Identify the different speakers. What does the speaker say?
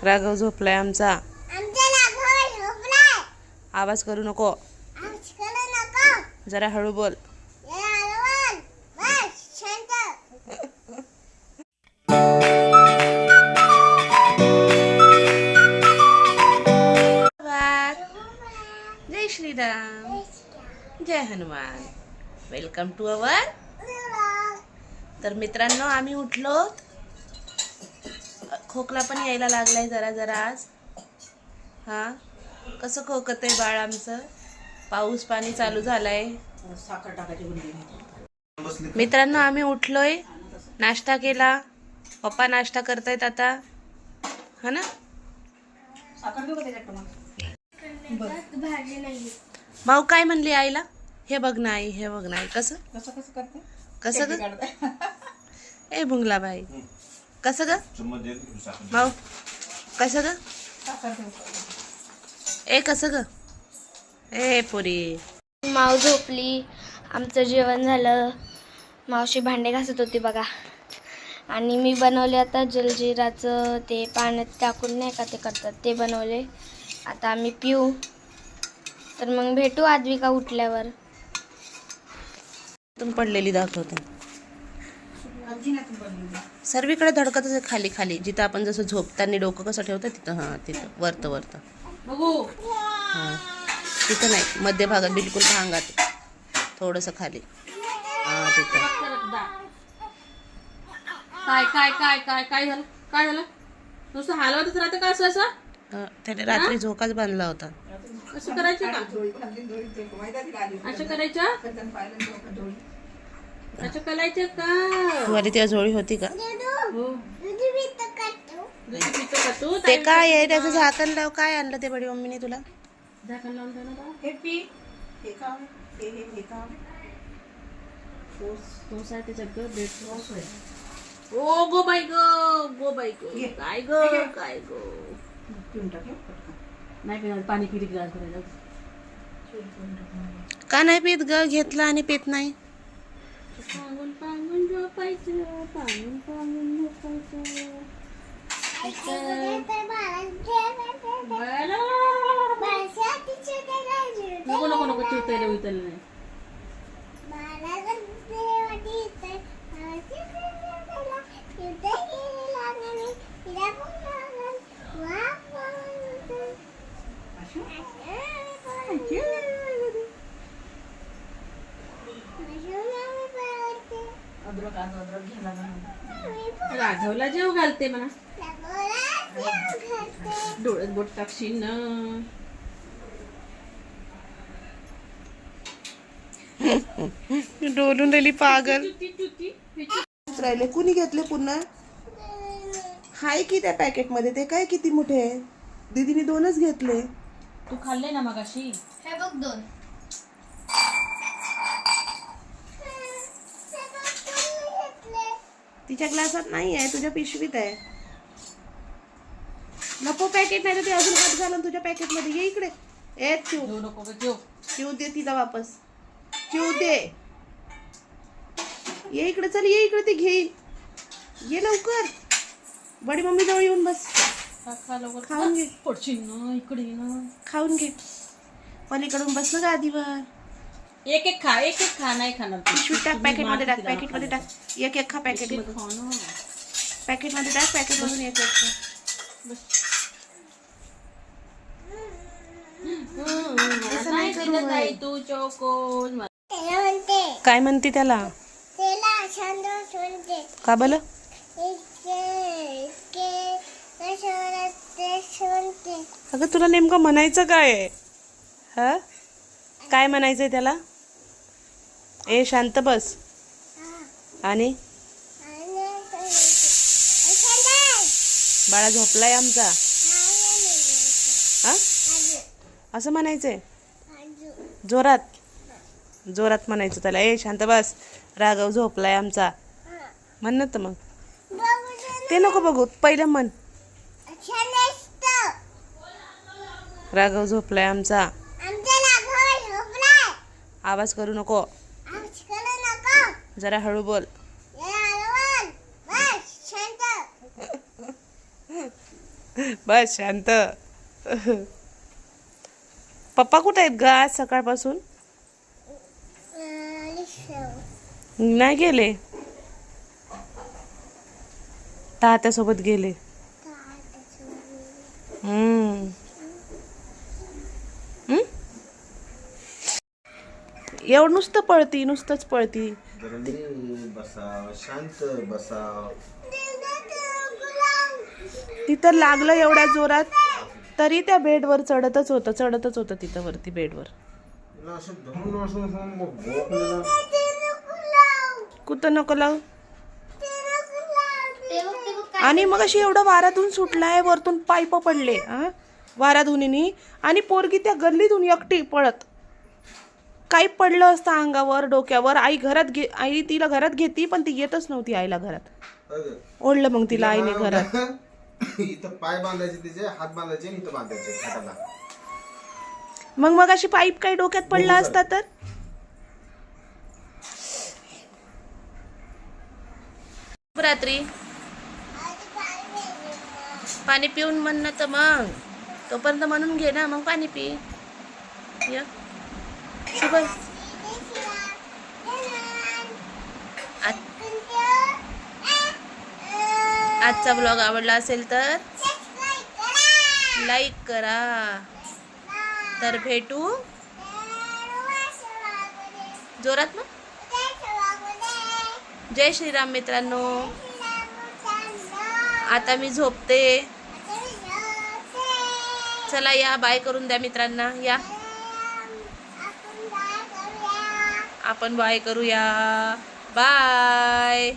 Speaker 1: राघव झोपलाय आमचा. आवाज करू नको. जरा हळू बोल. जय श्रीराम, जय हनुमान. Welcome to our. तर मित्रांनो, आम्ही उठलो. खोकला पण यायला लागलाय जरा जरा आज. हा, कसं खोकत आहे बाळ आमचं. पाऊस पाणी चालू झालाय. मित्रांनो, आम्ही उठलोय, नाश्ता केला. पप्पा नाश्ता करतायत आता, हा ना. भाऊ काय म्हणली आईला? हे बघ ना आई, हे बघ ना आई. कसं करते, कसं ग ए भुंगला बाई, कसं ग भाऊ, कसं ग ए, कसं ग ए पुरी.
Speaker 2: माव झोपली, आमचं जेवण झालं. मावशी भांडे घासत होती बघा. आणि मी बनवले आता जलजिराचं ते पाण्यात टाकून नाही का ते करतात, ते बनवले. आता आम्ही पिऊ. तर मग भेटू आद्विका उठल्यावर.
Speaker 1: तुम पडलेली दाखवते. सर्वीकडे धडकतच आहे खाली खाली. जिथं आपण जसं झोपताना डोकं कसं ठेवतं तिथं, हां तिथं वरतं वरतं. हां तिथं नाही, मध्य भागात बिलकुल भांगात थोडंसं खाली. हां तिथं.
Speaker 3: काय काय काय काय काय झालं, काय झालं? नुसतं हलवतच राहतं का असं असं?
Speaker 1: त्याने रात्री झोकाच बांधला होता.
Speaker 3: असं करायचं का? असं करायचं, असं करायचं का?
Speaker 1: तुम्हाला ती झोळी होती का?
Speaker 3: हो.
Speaker 1: ते काय आहे त्याचं झाकण लाव. काय आणलं ते बडी मम्मीने तुला?
Speaker 3: झाकण लावून ठेव ना.
Speaker 4: हे पी, हे खाव, हे खाव.
Speaker 3: तोस आहे त्याच्यात ग, बेट. ओ गो बाई ग, गो बाई ग, काय ग, काय ग.
Speaker 4: पिऊन टाक पटकन.
Speaker 3: नाही पिणार पाणी, किती ग्लास करायला.
Speaker 1: का नाही पित ग? घेतलं आणि पित नाही.
Speaker 3: पांगून पांगून झोपायचं, पांगून पांगून झोपायचं. नको नको नको, चिवतायला उतरलं नाही. राघवला जेव घालते म्हणा. डोळ्यात बोट टाकशील ना.
Speaker 1: डोलून राहिली पागल. राहिले कुणी घेतले पुन्हा? हाय की त्या पॅकेट मध्ये ते काय किती मोठे आहे? दीदीने 2च घेतले.
Speaker 3: तू खाल्ले ना मगाशी.
Speaker 2: हे बघ 2.
Speaker 1: तिच्या ग्लासात नाही आहे, तुझ्या पिशवीत आहे. नको पॅकेट नाही तर ते अजून हात घालून तुझ्या पॅकेट मध्ये. ये इकडे. ए चिव,
Speaker 3: जेव नको ग, जेव.
Speaker 1: चिव दे तिला वापस. चिव दे. ये इकडे, चल ये इकडे, ते घेईल. ये लवकर. बडी मम्मी जवळ येऊन बस. खाऊन घे.
Speaker 3: पडशील ना, इकडे ये ना.
Speaker 1: खाऊन घे. पलीकडून बस ना गादीवर.
Speaker 3: एक एक खा, एक एक खा. नाही खाणार.
Speaker 1: पिशवीत टाक, पॅकेट मध्ये टाक, पॅकेट मध्ये टाक. एक एक खा पॅकेट मध्ये. पॅकेट मध्ये टाक, पॅकेट मधून एक एक खा.
Speaker 3: नाही दिलं ताई तू चोकोन.
Speaker 1: काय म्हणते त्याला? का बल? अगं तुला नेमकं म्हणायचं काय आहे? हा, काय म्हणायचंय त्याला? ए शांत बस. आणि बाळा झोपलाय आमचा. हा, असं म्हणायचंय जोरात, जोरात म्हणायचं त्याला. ए शांत बस, राघव झोपलाय आमचा म्हण ना. तर मग ते नको बघू, पहिलं म्हण. राघव झोपलाय आमचा. आवाज करू नको. जरा हळू बोल. बस शांत. पप्पा कुठे आहेत ग आज सकाळपासून? नाही गेले, तात्यासोबत गेले. हम्म. हम्म? एवढं नुसतं पळती, नुसतंच पळती.
Speaker 5: बसा, शांत बसा.
Speaker 1: तिथं लागलं एवढ्या जोरात तरी त्या बेडवर चढतच होतं तिथं वरती बेडवर.
Speaker 5: तिला असं धरून असं मग भोकलेलं.
Speaker 1: कुठं नको लावू. आणि मग अशी एवढा वाराधून सुटलाय, वरतून पाईप पडले वाराधुनीनी, आणि पोरगी त्या गल्लीतून एकटी पळत. काही पडलं असतं अंगावर, डोक्यावर. आई तिला घरात घेती, पण ती येतच नव्हती आईला घरात. ओढलं मग तिला आईने घरात.
Speaker 5: इथं पाय बांधायचे, तिचे हात बांधायचे, इथं बांधायचे हाताला.
Speaker 1: मग अशी पाईप काही डोक्यात पडला असता तर. रात्री पाणी पिऊन म्हणणं तर मग तोपर्यंत म्हणून घे ना, मग पाणी पी. शुभ. आजचा ब्लॉग आवडला असेल तर लाईक करा. तर भेटू जोरात मग. जय श्रीराम मित्रांनो. आता मी झोपते. चला या, बाय करून द्या मित्रांना. या आपण बाय करूया. बाय.